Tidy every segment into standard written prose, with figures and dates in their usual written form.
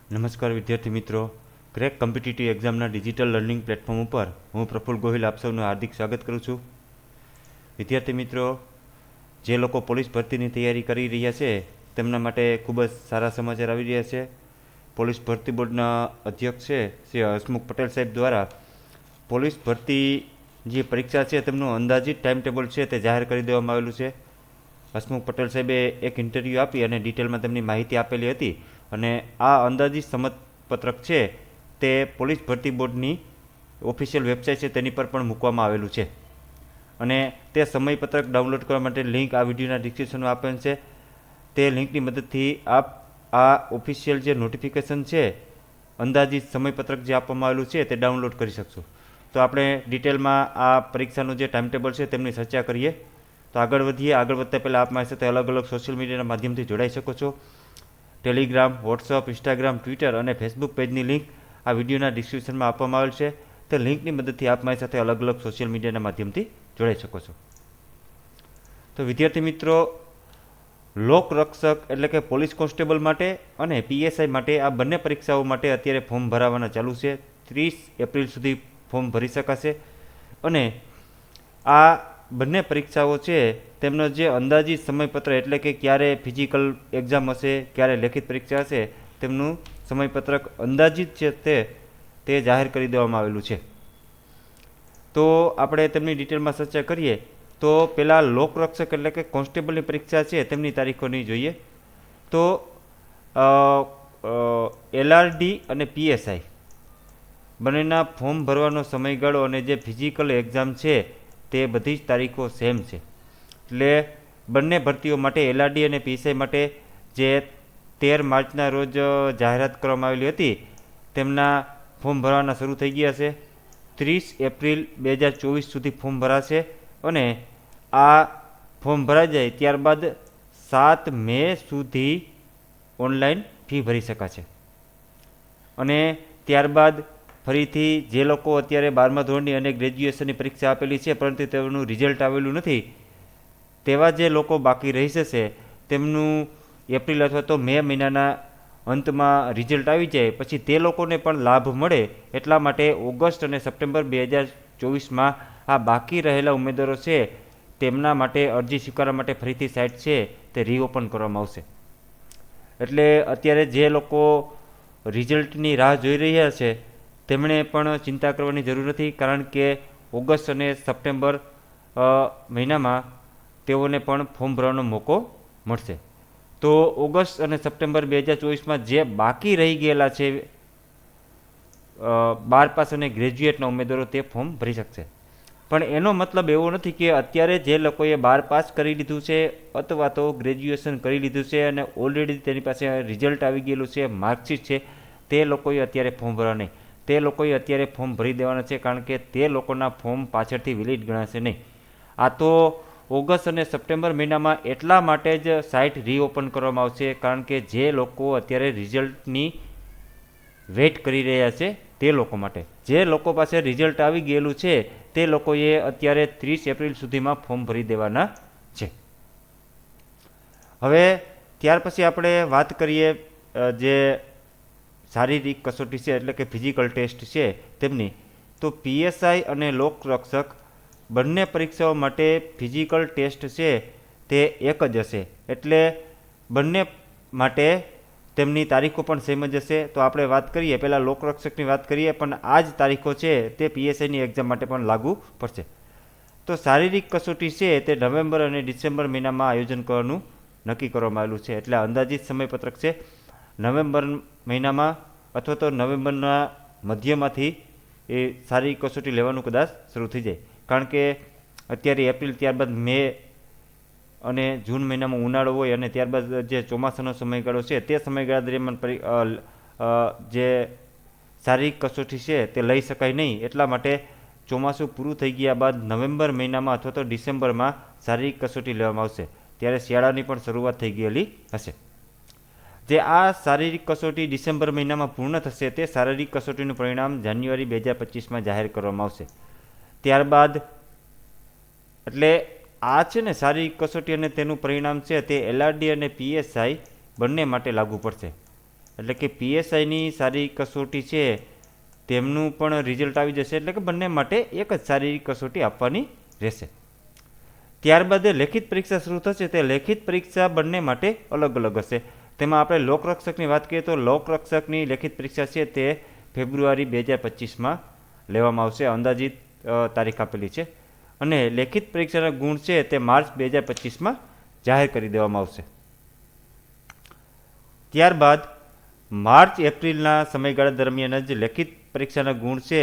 નમસ્કાર વિદ્યાર્થી મિત્રો, ક્રેક કોમ્પિટિટિવ એક્ઝામના ડિજિટલ લર્નિંગ પ્લેટફોર્મ ઉપર હું પ્રફુલ્લ ગોહિલ આપ સૌનું હાર્દિક સ્વાગત કરું છું. વિદ્યાર્થી મિત્રો, જે લોકો પોલીસ ભરતીની તૈયારી કરી રહ્યા છે તેમના માટે ખૂબ જ સારા સમાચાર આવી રહ્યા છે. પોલીસ ભરતી બોર્ડના અધ્યક્ષ છે શ્રી હસમુખ પટેલ સાહેબ દ્વારા પોલીસ ભરતી જે પરીક્ષા છે તેમનું અંદાજિત ટાઈમ ટેબલ છે તે જાહેર કરી દેવામાં આવેલું છે. હસમુખ પટેલ સાહેબે એક ઇન્ટરવ્યૂ આપી અને ડિટેલમાં તેમની માહિતી આપેલી હતી અને આ અંદાજિત સમજપત્રક છે તે પોલીસ ભરતી બોર્ડની ઓફિશિયલ વેબસાઇટ છે તેની પર પણ મૂકવામાં આવેલું છે અને તે સમયપત્રક ડાઉનલોડ કરવા માટે લિંક આ વિડીયોના ડિસ્ક્રિપ્શનમાં આપેલ છે. તે લિંકની મદદથી આપ આ ઓફિશિયલ જે નોટિફિકેશન છે અંદાજિત સમયપત્રક જે આપવામાં આવેલું છે તે ડાઉનલોડ કરી શકશો. તો આપણે ડિટેલમાં આ પરીક્ષાનું જે ટાઈમ ટેબલ છે તેમની ચર્ચા કરીએ. તો આગળ વધીએ. આગળ વધતા પહેલાં આપ મારી સાથે અલગ અલગ સોશિયલ મીડિયાના માધ્યમથી જોડાઈ શકો છો. ટેલિગ્રામ, વોટ્સઅપ, ઇન્સ્ટાગ્રામ, ટ્વિટર અને ફેસબુક પેજની લિંક આ વિડીયોના ડિસ્ક્રિપ્શનમાં આપવામાં આવેલ છે. તે લિંકની મદદથી આપ મારી સાથે અલગ અલગ સોશિયલ મીડિયાના માધ્યમથી જોડાઈ શકો છો. તો વિદ્યાર્થી મિત્રો, લોકરક્ષક એટલે કે પોલીસ કોન્સ્ટેબલ માટે અને પીએસઆઈ માટે આ બંને પરીક્ષાઓ માટે અત્યારે ફોર્મ ભરાવાના ચાલુ છે. 30 એપ્રિલ સુધી ફોર્મ ભરી શકાશે અને આ બંને પરીક્ષાઓ છે તેમનો જે અંદાજિત સમયપત્ર એટલે કે ક્યારે ફિઝિકલ એક્ઝામ હશે, ક્યારે લેખિત પરીક્ષા હશે, તેમનું સમયપત્રક અંદાજિત છે તે જાહેર કરી દેવામાં આવેલું છે. તો આપણે તેમની ડિટેલમાં ચર્ચા કરીએ. તો પહેલાં લોકરક્ષક એટલે કે કોન્સ્ટેબલની પરીક્ષા છે તેમની તારીખોની જોઈએ. તો એલઆરડી અને પીએસઆઈ બંનેના ફોર્મ ભરવાનો સમયગાળો અને જે ફિઝિકલ એક્ઝામ છે તે બધી જ તારીખો સેમ છે. એટલે બંને ભરતીઓ માટે એલઆરડી અને પીએસઆઈ માટે જે 13 માર્ચના રોજ જાહેરાત કરવામાં આવેલી હતી તેમના ફોર્મ ભરવાના શરૂ થઈ ગયા છે. 30 એપ્રિલ 2024 સુધી ફોર્મ ભરાશે અને આ ફોર્મ ભરાઈ જાય ત્યારબાદ 7 મે સુધી ઓનલાઈન ફી ભરી શકાશે અને ત્યારબાદ ફરીથી જે લોકો અત્યારે 12મા ધોરણની અને ગ્રેજ્યુએશનની પરીક્ષા આપેલી છે પરંતુ તેનું રિઝલ્ટ આવેલું નથી તેવા જે લોકો બાકી રહી જશે તેમનું એપ્રિલ અથવા તો મે મહિનાના અંતમાં રિઝલ્ટ આવી જાય પછી તે લોકોને પણ લાભ મળે એટલા માટે ઓગસ્ટ અને સપ્ટેમ્બર 2024માં આ બાકી રહેલા ઉમેદવારો છે તેમના માટે અરજી સ્વીકારવા માટે ફરીથી સાઇટ છે તે રીઓપન કરવામાં આવશે. એટલે અત્યારે જે લોકો રિઝલ્ટની રાહ જોઈ રહ્યા છે તેમણે પણ ચિંતા કરવાની જરૂર નથી, કારણ કે ઓગસ્ટ અને સપ્ટેમ્બર મહિનામાં તેઓને પણ ફોર્મ ભરવાનો મોકો મળશે. તો ઓગસ્ટ અને સપ્ટેમ્બર 2024માં જે બાકી રહી ગયેલા છે 12 પાસ અને ગ્રેજ્યુએટના ઉમેદવારો તે ફોર્મ ભરી શકશે. પણ એનો મતલબ એવો નથી કે અત્યારે જે લોકોએ 12 પાસ કરી લીધું છે અથવા તો ગ્રેજ્યુએશન કરી લીધું છે અને ઓલરેડી તેની પાસે રિઝલ્ટ આવી ગયેલું છે, માર્કશીટ છે, તે લોકોએ અત્યારે ફોર્મ ભરવા નહીં. તે લોકોએ અત્યારે ફોર્મ ભરી દેવાના છે, કારણ કે તે લોકોના ફોર્મ પાછળથી વેલિડ ગણાશે નહીં. આ તો ઓગસ્ટ અને સપ્ટેમ્બર મહિનામાં એટલા માટે જ સાઇટ રીઓપન કરવામાં આવશે, કારણ કે જે લોકો અત્યારે રિઝલ્ટની વેઇટ કરી રહ્યા છે તે લોકો માટે. જે લોકો પાસે રિઝલ્ટ આવી ગયેલું છે તે લોકોએ અત્યારે 30 એપ્રિલ સુધીમાં ફોર્મ ભરી દેવાના છે. હવે ત્યાર પછી આપણે વાત કરીએ જે શારીરિક કસોટી છે એટલે કે ફિઝિકલ ટેસ્ટ છે તેમની. તો પીએસઆઈ અને લોકરક્ષક બંને પરીક્ષાઓ માટે ફિઝિકલ ટેસ્ટ છે તે એક જ હશે, એટલે બંને માટે તેમની તારીખો પણ સેમ જ હશે. તો આપણે વાત કરીએ પહેલાં લોકરક્ષકની વાત કરીએ, પણ આ જ તારીખો છે તે પીએસઆઈની એક્ઝામ માટે પણ લાગુ પડશે. તો શારીરિક કસોટી છે તે નવેમ્બર અને ડિસેમ્બર મહિનામાં આયોજન કરવાનું નક્કી કરવામાં આવેલું છે. એટલે અંદાજિત સમયપત્રક છે નવેમ્બર મહિનામાં અથવા તો નવેમ્બરના મધ્યમાંથી એ શારીરિક કસોટી લેવાનું કદાચ શરૂ થઈ જાય, કારણ કે અત્યારે એપ્રિલ ત્યારબાદ મે અને જૂન મહિનામાં ઉનાળો હોય અને ત્યારબાદ જે ચોમાસાનો સમયગાળો છે તે સમયગાળા દરમિયાન જે શારીરિક કસોટી છે તે લઈ શકાય નહીં. એટલા માટે ચોમાસું પૂરું થઈ ગયા બાદ નવેમ્બર મહિનામાં અથવા તો ડિસેમ્બરમાં શારીરિક કસોટી લેવામાં આવશે. ત્યારે શિયાળાની પણ શરૂઆત થઈ ગયેલી હશે. જે આ શારીરિક કસોટી ડિસેમ્બર મહિનામાં પૂર્ણ થશે તે શારીરિક કસોટીનું પરિણામ જાન્યુઆરી 2025માં જાહેર કરવામાં આવશે. ત્યારબાદ એટલે આ છે ને શારીરિક કસોટી અને તેનું પરિણામ છે તે એલઆરડી અને પીએસઆઈ બંને માટે લાગુ પડશે. એટલે કે પીએસઆઈની શારીરિક કસોટી છે તેમનું પણ રિઝલ્ટ આવી જશે, એટલે કે બંને માટે એક જ શારીરિક કસોટી આપવાની રહેશે. ત્યારબાદ લેખિત પરીક્ષા શરૂ થશે. તે લેખિત પરીક્ષા બંને માટે અલગ અલગ હશે. તેમાં આપણે લોકરક્ષકની વાત કરીએ તો લોકરક્ષકની લેખિત પરીક્ષા છે તે ફેબ્રુઆરી 2025માં લેવામાં આવશે, અંદાજિત તારીખ આપેલી છે. અને લેખિત પરીક્ષાના ગુણ છે તે માર્ચ 2025માં જાહેર કરી દેવામાં આવશે. ત્યારબાદ માર્ચ એપ્રિલના સમયગાળા દરમિયાન જ લેખિત પરીક્ષાના ગુણ છે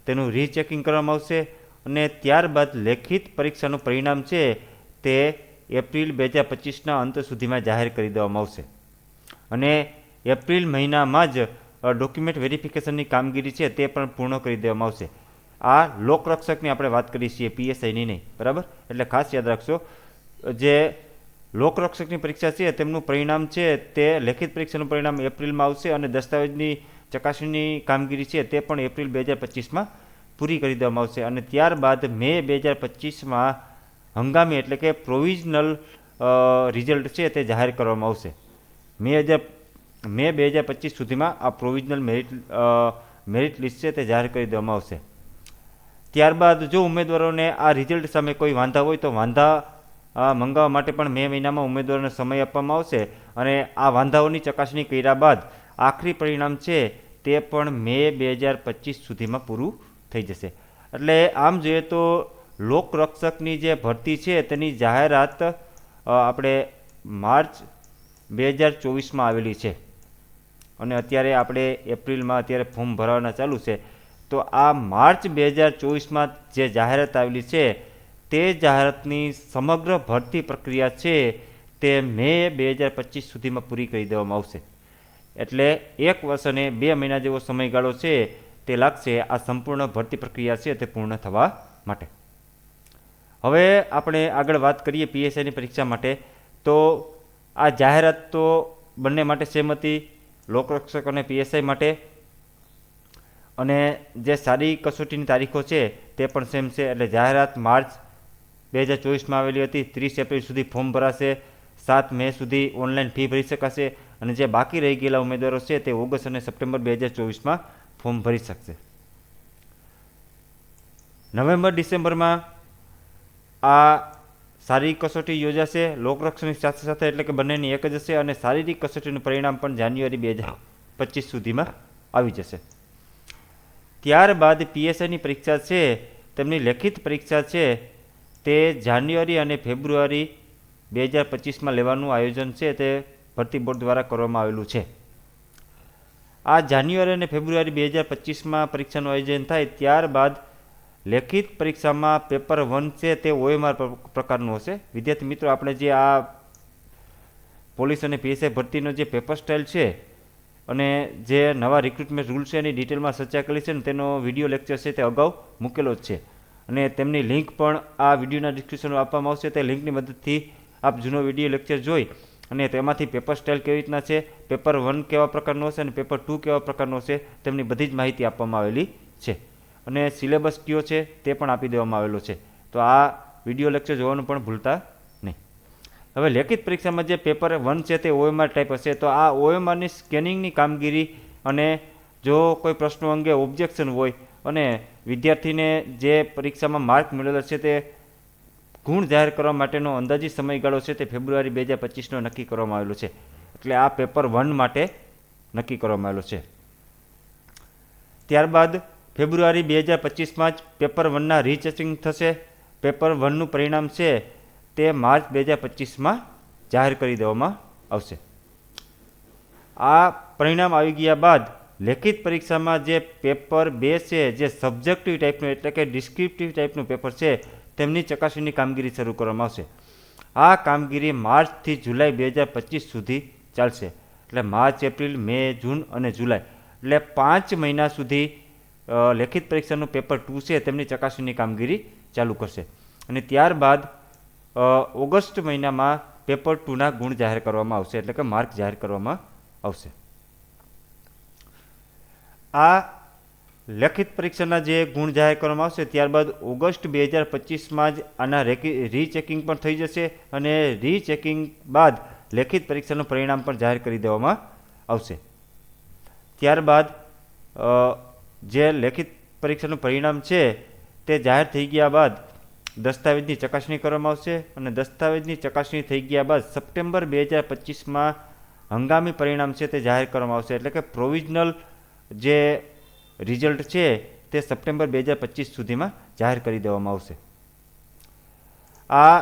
તેનું રીચેકિંગ કરવામાં આવશે. અને ત્યારબાદ લેખિત પરીક્ષાનું પરિણામ છે તે એપ્રિલ 2025ના અંત સુધીમાં જાહેર કરી દેવામાં આવશે. અને એપ્રિલ મહિનામાં જ ડોક્યુમેન્ટ વેરિફિકેશનની કામગીરી છે તે પણ પૂર્ણ કરી દેવામાં આવશે. આ લોકરક્ષકની આપણે વાત કરીએ છીએ, પીએસઆઈની નહીં, બરાબર? એટલે ખાસ યાદ રાખશો, જે લોકરક્ષકની પરીક્ષા છે તેમનું પરિણામ છે તે લેખિત પરીક્ષાનું પરિણામ એપ્રિલમાં આવશે અને દસ્તાવેજની ચકાસણીની કામગીરી છે તે પણ એપ્રિલ 2025માં પૂરી કરી દેવામાં આવશે. અને ત્યારબાદ મે 2025માં હંગામી એટલે કે પ્રોવિઝનલ રિઝલ્ટ છે તે જાહેર કરવામાં આવશે. મે 2025 સુધીમાં આ પ્રોવિઝનલ મેરિટ લિસ્ટ છે તે જાહેર કરી દેવામાં આવશે. ત્યારબાદ જો ઉમેદવારોને આ રિઝલ્ટ સામે કોઈ વાંધા હોય તો વાંધા મંગાવવા માટે પણ મે મહિનામાં ઉમેદવારોને સમય આપવામાં આવશે. અને આ વાંધાઓની ચકાસણી કર્યા બાદ આખરી પરિણામ છે તે પણ મે 2025 સુધીમાં પૂરું થઈ જશે. એટલે આમ જોઈએ તો લોકરક્ષકની જે ભરતી છે તેની જાહેરાત આપણે માર્ચ 2024માં આવેલી છે અને અત્યારે આપણે એપ્રિલમાં અત્યારે ફોર્મ ભરવાના ચાલુ છે. તો આ માર્ચ 2024માં જે જાહેરાત આવેલી છે તે જાહેરાતની સમગ્ર ભરતી પ્રક્રિયા છે તે મે 2025 સુધીમાં પૂરી કરી દેવામાં આવશે. એટલે 1 વર્ષ અને 2 મહિના જેવો સમયગાળો છે તે લાગશે આ સંપૂર્ણ ભરતી પ્રક્રિયા છે તે પૂર્ણ થવા માટે. હવે આપણે આગળ વાત કરીએ પીએસઆઈની પરીક્ષા માટે. તો આ જાહેરાત તો બંને માટે સેમ હતી, લોકરક્ષક અને પીએસઆઈ માટે. અને જે શારીરિક કસોટીની તારીખો છે તે પણ સેમ છે. એટલે જાહેરાત માર્ચ 2024માં આવેલી હતી. 30 એપ્રિલ સુધી ફોર્મ ભરાશે, 7 મે સુધી ઓનલાઈન ફી ભરી શકાશે. અને જે બાકી રહી ગયેલા ઉમેદવારો છે તે ઓગસ્ટ અને સપ્ટેમ્બર 2024માં ફોર્મ ભરી શકશે. નવેમ્બર ડિસેમ્બરમાં આ શારીરિક કસોટી યોજાશે લોકરક્ષકની સાથે સાથે, એટલે કે બંનેની એક જ હશે. અને શારીરિક કસોટીનું પરિણામ પણ જાન્યુઆરી 2025 સુધીમાં આવી જશે. ત્યારબાદ પીએસઆઈની પરીક્ષા છે તેમની લેખિત પરીક્ષા છે તે જાન્યુઆરી અને ફેબ્રુઆરી 2025માં લેવાનું આયોજન છે તે ભરતી બોર્ડ દ્વારા કરવામાં આવેલું છે. આ જાન્યુઆરી અને ફેબ્રુઆરી 2025માં પરીક્ષાનું આયોજન થાય ત્યારબાદ લેખિત પરીક્ષામાં પેપર 1 છે તે OMR પ્રકારનું હશે. વિદ્યાર્થી મિત્રો, આપણે જે આ પોલીસ અને પીએસઆઈ ભરતીનો જે પેપર સ્ટાઇલ છે અને જે નવા રિક્રુટમેન્ટ રૂલ્સ છે એની ડિટેલમાં ચર્ચા કરી છે ને તેનો વિડીયો લેક્ચર છે તે અગાઉ મૂકેલો જ છે. અને તેમની લિંક પણ આ વિડીયોના ડિસ્ક્રિપ્શનમાં આપવામાં આવશે. તે લિંકની મદદથી આપ જૂનો વિડીયો લેક્ચર જોઈ અને તેમાંથી પેપર સ્ટાઇલ કેવી રીતના છે, પેપર 1 કેવા પ્રકારનો હશે અને પેપર 2 કેવા પ્રકારનો હશે તેમની બધી જ માહિતી આપવામાં આવેલી છે. અને સિલેબસ કયો છે તે પણ આપી દેવામાં આવેલો છે. તો આ વિડીયો લેક્ચર જોવાનું પણ ભૂલતા નહીં. હવે લેખિત પરીક્ષામાં જે પેપર 1 છે તે OMR ટાઈપ હશે. તો આ OMRની સ્કેનિંગની કામગીરી અને જો કોઈ પ્રશ્નો અંગે ઓબ્જેક્શન હોય અને વિદ્યાર્થીને જે પરીક્ષામાં માર્ક મેળવેલા છે તે ગુણ જાહેર કરવા માટેનો અંદાજિત સમયગાળો છે તે ફેબ્રુઆરી 2025નો નક્કી કરવામાં આવેલો છે. એટલે આ પેપર 1 માટે નક્કી કરવામાં આવેલો છે. ત્યારબાદ ફેબ્રુઆરી 2025માં જ પેપર 1ના રીચેકિંગ થશે. પેપર 1નું પરિણામ છે તે માર્ચ 2025માં જાહેર કરી દેવામાં આવશે. આ પરિણામ આવી ગયા બાદ લેખિત પરીક્ષામાં જે પેપર 2 છે જે સબ્જેક્ટિવ ટાઈપનું એટલે કે ડિસ્ક્રિપ્ટિવ ટાઈપનું પેપર છે તેમની ચકાસણીની કામગીરી શરૂ કરવામાં આવશે. આ કામગીરી માર્ચથી જુલાઈ 2025 સુધી ચાલશે. એટલે માર્ચ, એપ્રિલ, મે, જૂન અને જુલાઈ એટલે 5 મહિના સુધી લેખિત પરીક્ષાનું પેપર 2 છે તેમની ચકાસણીની કામગીરી ચાલુ કરશે. અને ત્યારબાદ ઓગસ્ટ મહિનામાં પેપર 2ના ગુણ જાહેર કરવામાં આવશે, એટલે કે માર્ક જાહેર કરવામાં આવશે. આ લેખિત પરીક્ષાના જે ગુણ જાહેર કરવામાં આવશે ત્યારબાદ ઓગસ્ટ 2025માં જ આના રીચેકિંગ પણ થઈ જશે. અને રીચેકિંગ બાદ લેખિત પરીક્ષાનું પરિણામ પણ જાહેર કરી દેવામાં આવશે. ત્યારબાદ જે લેખિત પરીક્ષાનું પરિણામ છે તે જાહેર થઈ ગયા બાદ દસ્તાવેજની ચકાસણી કરવામાં આવશે અને દસ્તાવેજની ચકાસણી થઈ ગયા બાદ સપ્ટેમ્બર 2025માં હંગામી પરિણામ છે તે જાહેર કરવામાં આવશે. એટલે કે પ્રોવિઝનલ જે રિઝલ્ટ છે તે સપ્ટેમ્બર 2025 સુધીમાં જાહેર કરી દેવામાં આવશે. આ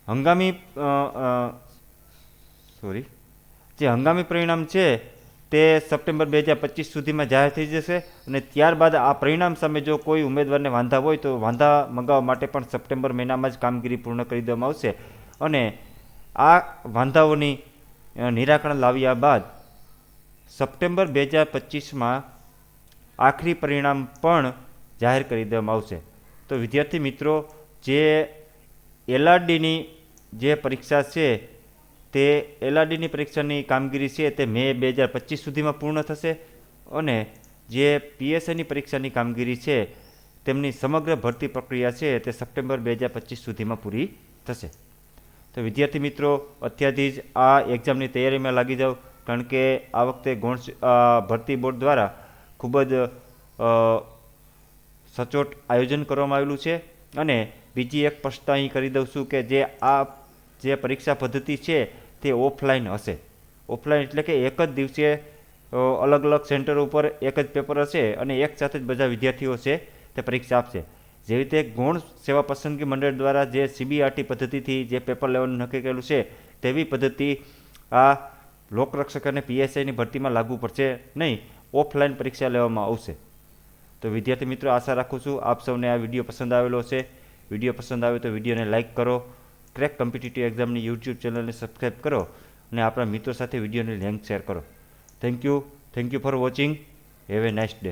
હંગામી પરિણામ છે તે સપ્ટેમ્બર 2025 સુધીમાં જાહેર થઈ જશે અને ત્યારબાદ આ પરિણામ સામે જો કોઈ ઉમેદવારને વાંધા હોય તો વાંધા મંગાવવા માટે પણ સપ્ટેમ્બર મહિનામાં જ કામગીરી પૂર્ણ કરી દેવામાં આવશે અને આ વાંધાઓની નિરાકરણ લાવ્યા બાદ સપ્ટેમ્બર 2025માં આખરી પરિણામ પણ જાહેર કરી દેવામાં આવશે. તો વિદ્યાર્થી મિત્રો, જે LRDની જે પરીક્ષા છે તે LRDની પરીક્ષાની કામગીરી છે તે મે 2025 સુધીમાં પૂર્ણ થશે અને જે PSIની પરીક્ષાની કામગીરી છે તેમની સમગ્ર ભરતી પ્રક્રિયા છે તે સપ્ટેમ્બર 2025 સુધીમાં પૂરી થશે. તો વિદ્યાર્થી મિત્રો, અત્યારથી જ આ એક્ઝામની તૈયારીમાં લાગી જાઓ, કારણ કે આ વખતે ભરતી બોર્ડ દ્વારા ખૂબ જ સચોટ આયોજન કરવામાં આવેલું છે. અને બીજી એક સ્પષ્ટતા અહીં કરી દઉં છું કે જે પરીક્ષા પદ્ધતિ છે તે ઓફલાઈન હશે. ઓફલાઈન એટલે કે એક જ દિવસે અલગ અલગ સેન્ટર ઉપર એક જ પેપર હશે અને એક સાથે જ બધા વિદ્યાર્થીઓ છે તે પરીક્ષા આપશે. જેવી રીતે ગૌણ સેવા પસંદગી મંડળ દ્વારા જે CBRT પદ્ધતિથી જે પેપર લેવાનું નક્કી કરેલું છે તેવી પદ્ધતિ આ લોકરક્ષક અને PSIની ભરતીમાં લાગુ પડશે નહીં, ઓફલાઈન પરીક્ષા લેવામાં આવશે. તો વિદ્યાર્થી મિત્રો, આશા રાખું છું આપ સૌને આ વિડીયો પસંદ આવેલો હશે. વિડીયો પસંદ આવે તો વિડીયોને લાઇક કરો, ક્રેક કોમ્પિટિટિવ એક્ઝામની YouTube ચેનલને સબસ્ક્રાઈબ કરો અને આપણા મિત્રો સાથે વિડીયોની લિંક શેર કરો. Thank you for watching. Have a nice day.